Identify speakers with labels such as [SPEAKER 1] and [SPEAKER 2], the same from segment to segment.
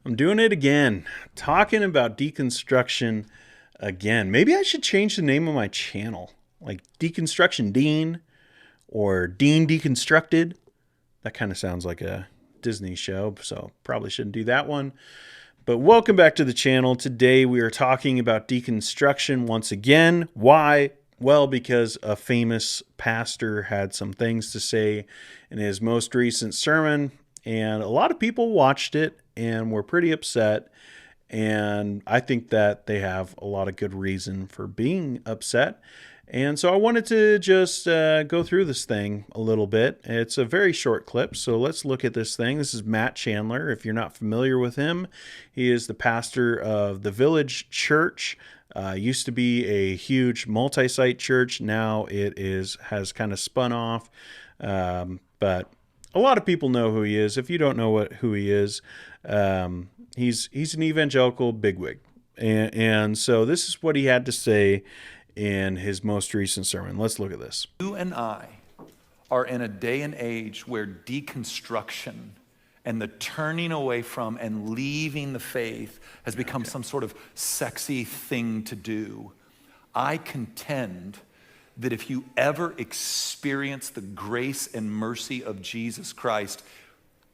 [SPEAKER 1] I'm doing it again, talking about deconstruction again. Maybe I should change the name of my channel, like Deconstruction Dean or Dean Deconstructed. That kind of sounds like a Disney show, so probably shouldn't do that one. But welcome back to the channel. Today we are talking about deconstruction once again. Why? Well, because a famous pastor had some things to say in his most recent sermon, and a lot of people watched it and were pretty upset. And I think that they have a lot of good reason for being upset. And so I wanted to just go through this thing a little bit. It's a very short clip, so let's look at this thing. This is Matt Chandler. If you're not familiar with him, he is the pastor of the Village Church. Used to be a huge multi-site church. Now it has kind of spun off, but a lot of people know who he is. If you don't know who he is, he's an evangelical bigwig, and so this is what he had to say in his most recent sermon. Let's look at this.
[SPEAKER 2] You and I are in a day and age where deconstruction and the turning away from and leaving the faith has become some sort of sexy thing to do. I contend that if you ever experience the grace and mercy of Jesus Christ,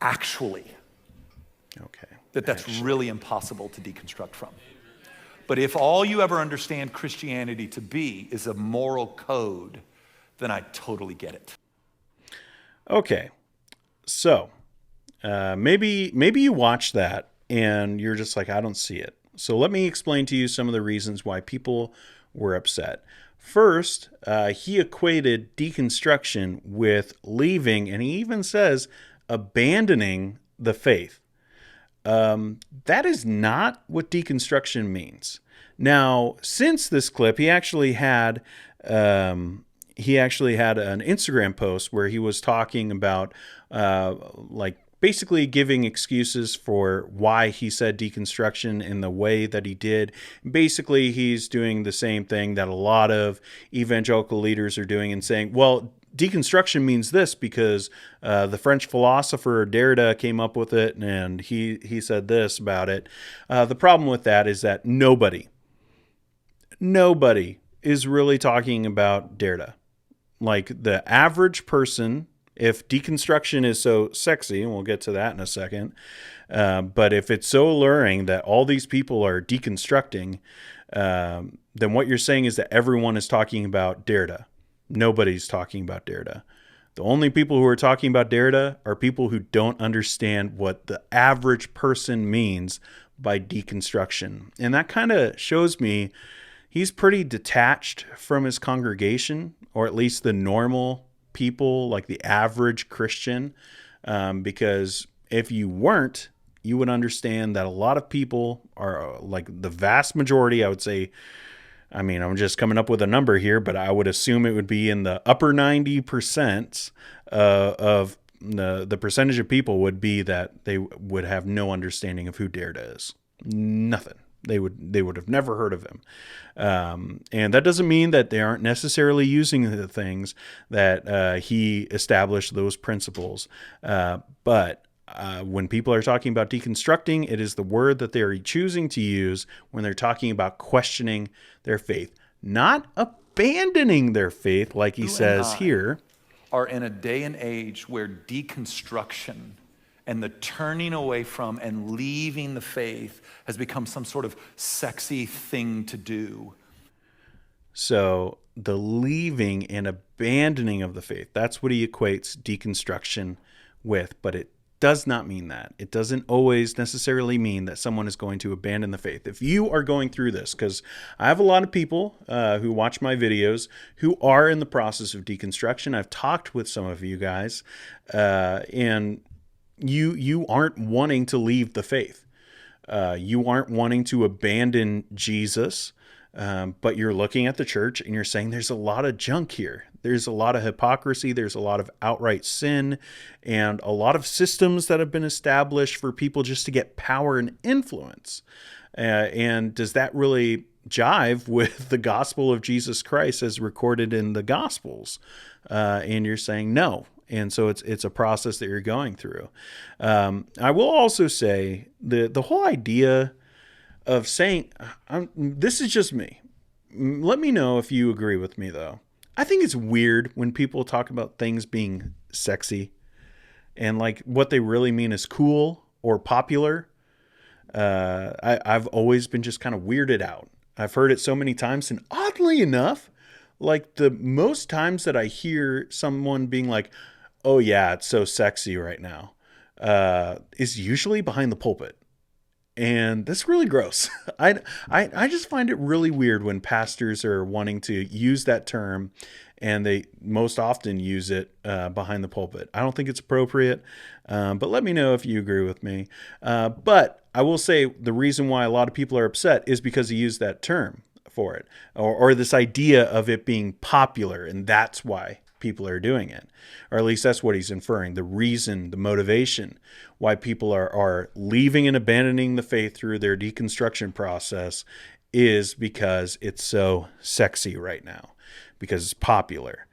[SPEAKER 2] actually, that's really impossible to deconstruct from. But if all you ever understand Christianity to be is a moral code, then I totally get it.
[SPEAKER 1] Okay, so maybe you watch that and you're just like, I don't see it. So let me explain to you some of the reasons why people were upset. First, he equated deconstruction with leaving, and he even says abandoning the faith. That is not what deconstruction means. Now, since this clip, he actually had an Instagram post where he was talking about basically giving excuses for why he said deconstruction in the way that he did. Basically, he's doing the same thing that a lot of evangelical leaders are doing and saying, well, deconstruction means this because the French philosopher Derrida came up with it, and he said this about it. The problem with that is that nobody is really talking about Derrida. Like the average person, if deconstruction is so sexy, and we'll get to that in a second, but if it's so alluring that all these people are deconstructing, then what you're saying is that everyone is talking about Derrida. Nobody's talking about Derrida. The only people who are talking about Derrida are people who don't understand what the average person means by deconstruction. And that kind of shows me he's pretty detached from his congregation, or at least the normal people, like the average Christian, because if you weren't, you would understand that a lot of people are, like the vast majority, I would say, I mean, I'm just coming up with a number here, but I would assume it would be in the upper 90% of the percentage of people would be that they would have no understanding of who Derrida is. Nothing. They would have never heard of him. And that doesn't mean that they aren't necessarily using the things that he established, those principles. But when people are talking about deconstructing, it is the word that they are choosing to use when they're talking about questioning their faith, not abandoning their faith, like he says here.
[SPEAKER 2] Are in a day and age where deconstruction and the turning away from and leaving the faith has become some sort of sexy thing to do.
[SPEAKER 1] So the leaving and abandoning of the faith, that's what he equates deconstruction with, but it does not mean that. It doesn't always necessarily mean that someone is going to abandon the faith. If you are going through this, because I have a lot of people who watch my videos who are in the process of deconstruction. I've talked with some of you guys, and you aren't wanting to leave the faith. You aren't wanting to abandon Jesus, but you're looking at the church and you're saying there's a lot of junk here. There's a lot of hypocrisy. There's a lot of outright sin and a lot of systems that have been established for people just to get power and influence. And does that really jive with the gospel of Jesus Christ as recorded in the Gospels? And you're saying no. And so it's a process that you're going through. I will also say the whole idea of saying, this is just me. Let me know if you agree with me, though. I think it's weird when people talk about things being sexy and like what they really mean is cool or popular. I've always been just kind of weirded out. I've heard it so many times, and oddly enough, like the most times that I hear someone being like, "Oh yeah, it's so sexy right now," is usually behind the pulpit. And that's really gross. I just find it really weird when pastors are wanting to use that term, and they most often use it behind the pulpit. I don't think it's appropriate, but let me know if you agree with me. But I will say the reason why a lot of people are upset is because he used that term for it, or this idea of it being popular, and that's why people are doing it. Or at least that's what he's inferring. The reason, the motivation why people are leaving and abandoning the faith through their deconstruction process is because it's so sexy right now, because it's popular.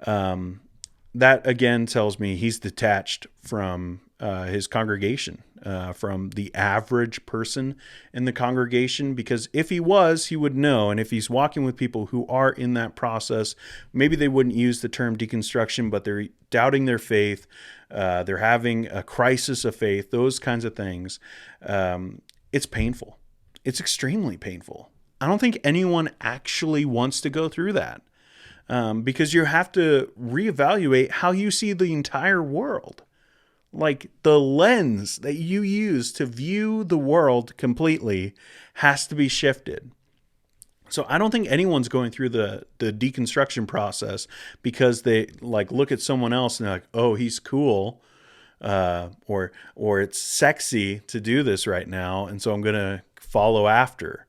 [SPEAKER 1] That again tells me he's detached from his congregation, from the average person in the congregation, because if he was, he would know. And if he's walking with people who are in that process, maybe they wouldn't use the term deconstruction, but they're doubting their faith. They're having a crisis of faith, those kinds of things. It's painful. It's extremely painful. I don't think anyone actually wants to go through that. Because you have to reevaluate how you see the entire world. Like the lens that you use to view the world completely has to be shifted. So I don't think anyone's going through the deconstruction process because they like look at someone else and they're like, oh, he's cool, or it's sexy to do this right now, and so I'm gonna follow after.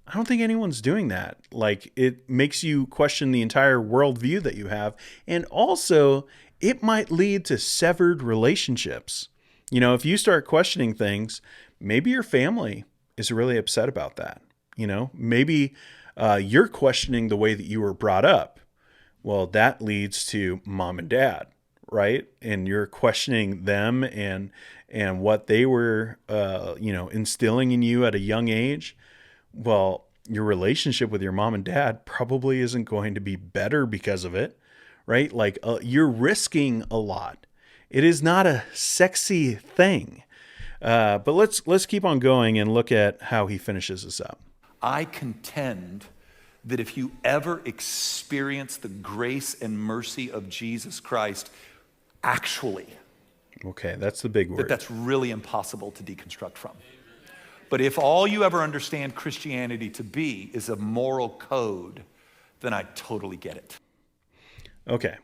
[SPEAKER 1] I don't think anyone's doing that. Like, it makes you question the entire worldview that you have. And also, it might lead to severed relationships. You know, if you start questioning things, maybe your family is really upset about that. You know, maybe you're questioning the way that you were brought up. Well, that leads to mom and dad, right? And you're questioning them and what they were, instilling in you at a young age. Well, your relationship with your mom and dad probably isn't going to be better because of it, right? Like you're risking a lot. It is not a sexy thing. But let's keep on going and look at how he finishes this up.
[SPEAKER 2] I contend that if you ever experience the grace and mercy of Jesus Christ, actually,
[SPEAKER 1] okay, that's the big word.
[SPEAKER 2] That's really impossible to deconstruct from. But if all you ever understand Christianity to be is a moral code, then I totally get it.
[SPEAKER 1] Okay.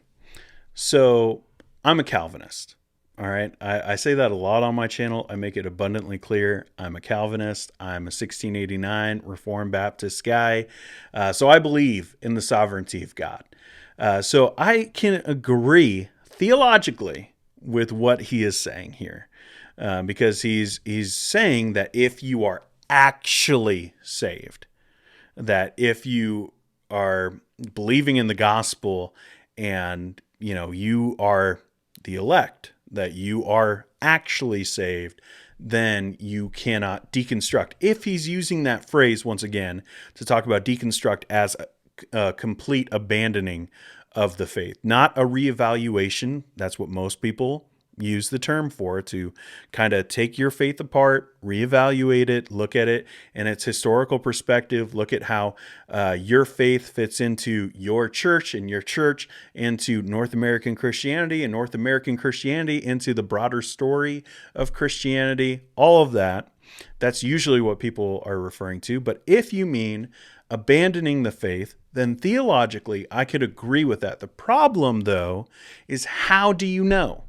[SPEAKER 1] So I'm a Calvinist. All right. I say that a lot on my channel. I make it abundantly clear. I'm a Calvinist. I'm a 1689 Reformed Baptist guy. So I believe in the sovereignty of God. So I can agree theologically with what he is saying here. Because he's saying that if you are actually saved, that if you are believing in the gospel and, you know, you are the elect, that you are actually saved, then you cannot deconstruct. If he's using that phrase once again to talk about deconstruct as a complete abandoning of the faith, not a reevaluation. That's what most people use the term for, to kind of take your faith apart, reevaluate it, look at it in its historical perspective, look at how your faith fits into your church and your church into North American Christianity and North American Christianity into the broader story of Christianity, all of that. That's usually what people are referring to. But if you mean abandoning the faith, then theologically, I could agree with that. The problem, though, is how do you know?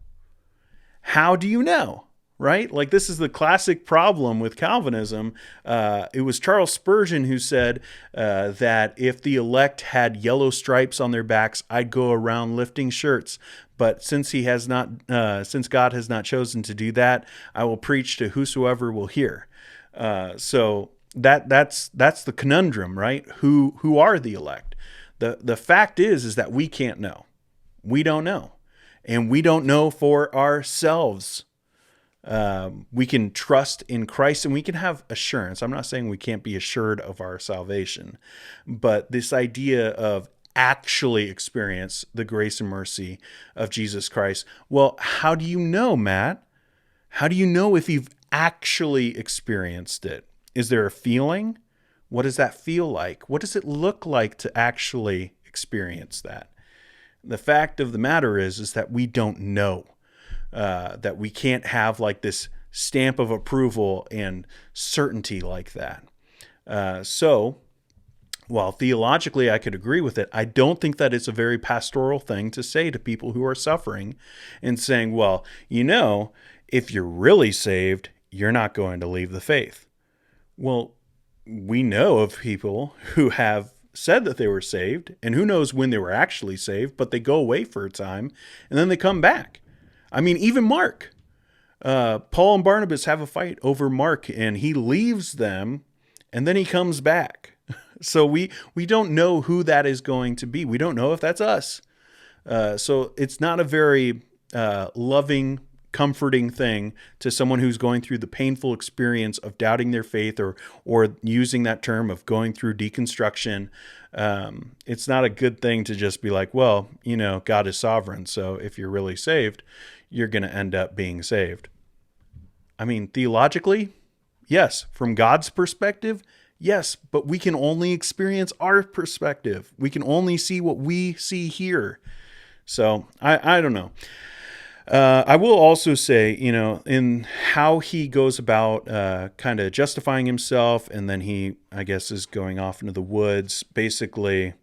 [SPEAKER 1] How do you know, right? Like, this is the classic problem with Calvinism. It was Charles Spurgeon who said that if the elect had yellow stripes on their backs, I'd go around lifting shirts. But since he has not, since God has not chosen to do that, I will preach to whosoever will hear. So that's the conundrum, right? Who are the elect? The fact is that we can't know. We don't know. and we don't know for ourselves. We can trust in Christ and we can have assurance. I'm not saying we can't be assured of our salvation, but this idea of actually experience the grace and mercy of Jesus Christ. Well, how do you know, Matt? How do you know if you've actually experienced it? Is there a feeling? What does that feel like? What does it look like to actually experience that? The fact of the matter is that we don't know. That we can't have like this stamp of approval and certainty like that. So while theologically I could agree with it, I don't think that it's a very pastoral thing to say to people who are suffering and saying, well, if you're really saved, you're not going to leave the faith. Well, we know of people who have said that they were saved, and who knows when they were actually saved, but they go away for a time and then they come back. I mean, even Mark, Paul and Barnabas have a fight over Mark, and he leaves them and then he comes back. So we don't know who that is going to be. We don't know if that's us. So it's not a very loving, comforting thing to someone who's going through the painful experience of doubting their faith, or using that term of going through deconstruction. It's not a good thing to just be like, well, God is sovereign. So if you're really saved, you're going to end up being saved. I mean, theologically, yes. From God's perspective, yes. But we can only experience our perspective. We can only see what we see here. So I don't know. I will also say, in how he goes about kind of justifying himself, and then he, I guess, is going off into the woods. Basically,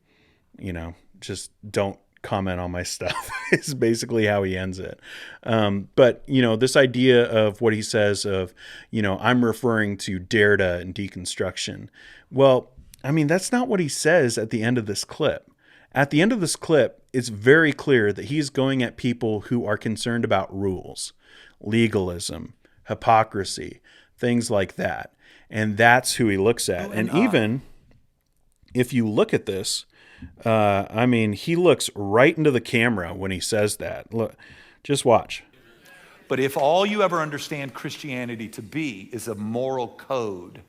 [SPEAKER 1] just don't comment on my stuff is basically how he ends it. But, this idea of what he says of, I'm referring to Derrida and deconstruction. Well, I mean, that's not what he says at the end of this clip. At the end of this clip, it's very clear that he's going at people who are concerned about rules, legalism, hypocrisy, things like that. And that's who he looks at. And even if you look at this, he looks right into the camera when he says that. Look, just watch.
[SPEAKER 2] But if all you ever understand Christianity to be is a moral code.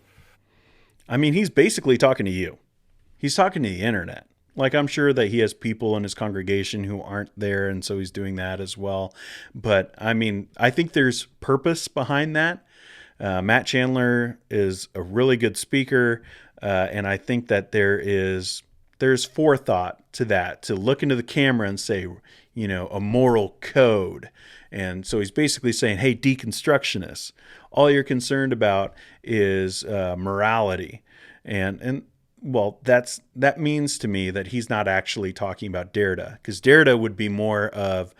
[SPEAKER 1] I mean, he's basically talking to you. He's talking to the internet. Like, I'm sure that he has people in his congregation who aren't there, and so he's doing that as well. But, I mean, I think there's purpose behind that. Matt Chandler is a really good speaker, and I think that there's forethought to that, to look into the camera and say, a moral code. And so he's basically saying, hey, deconstructionists, all you're concerned about is morality. And well, that means to me that he's not actually talking about Derrida, because Derrida would be more of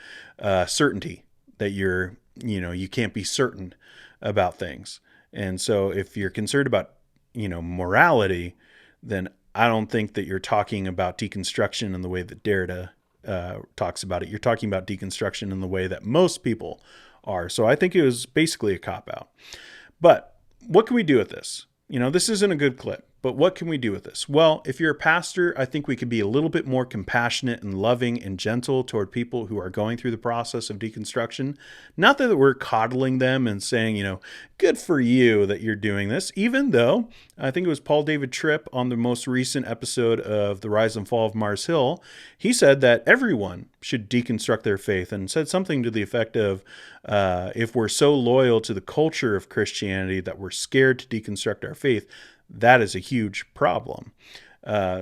[SPEAKER 1] certainty, that you can't be certain about things. And so if you're concerned about, morality, then I don't think that you're talking about deconstruction in the way that Derrida talks about it. You're talking about deconstruction in the way that most people are. So I think it was basically a cop-out. But what can we do with this? This isn't a good clip, but what can we do with this? Well, if you're a pastor, I think we could be a little bit more compassionate and loving and gentle toward people who are going through the process of deconstruction. Not that we're coddling them and saying, good for you that you're doing this, even though I think it was Paul David Tripp on the most recent episode of The Rise and Fall of Mars Hill. He said that everyone should deconstruct their faith, and said something to the effect of, if we're so loyal to the culture of Christianity that we're scared to deconstruct our faith, that is a huge problem.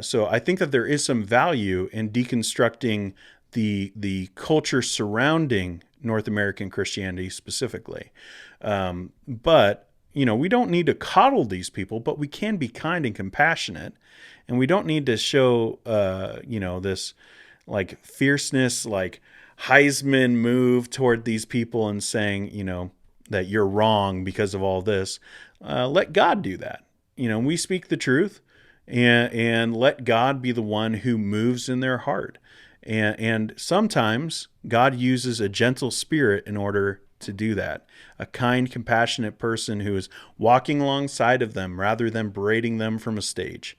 [SPEAKER 1] So I think that there is some value in deconstructing the culture surrounding North American Christianity specifically. But, we don't need to coddle these people, but we can be kind and compassionate. And we don't need to show, this like fierceness, like Heisman move toward these people and saying, that you're wrong because of all this. Let God do that. We speak the truth, and let God be the one who moves in their heart. And sometimes God uses a gentle spirit in order to do that. A kind, compassionate person who is walking alongside of them rather than berating them from a stage.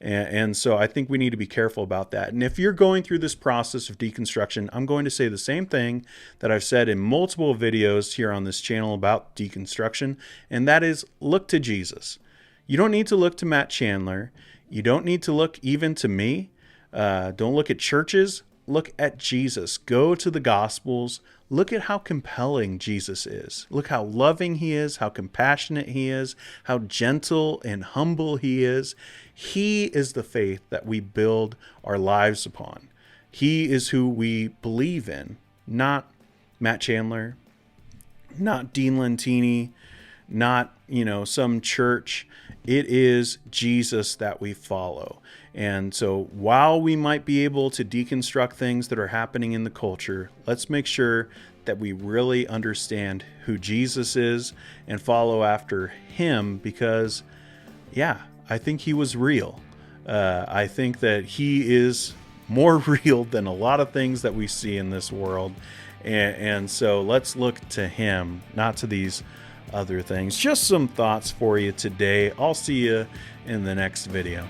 [SPEAKER 1] And so I think we need to be careful about that. And if you're going through this process of deconstruction, I'm going to say the same thing that I've said in multiple videos here on this channel about deconstruction, and that is look to Jesus. You don't need to look to Matt Chandler. You don't need to look even to me. Don't look at churches. Look at Jesus. Go to the Gospels. Look at how compelling Jesus is. Look how loving he is, how compassionate he is, how gentle and humble he is. He is the faith that we build our lives upon. He is who we believe in, not Matt Chandler, not Dean Lentini, not, some church. It is Jesus that we follow. And so while we might be able to deconstruct things that are happening in the culture, let's make sure that we really understand who Jesus is and follow after him because, I think he was real. I think that he is more real than a lot of things that we see in this world. And so let's look to him, not to these other things. Just some thoughts for you today. I'll see you in the next video.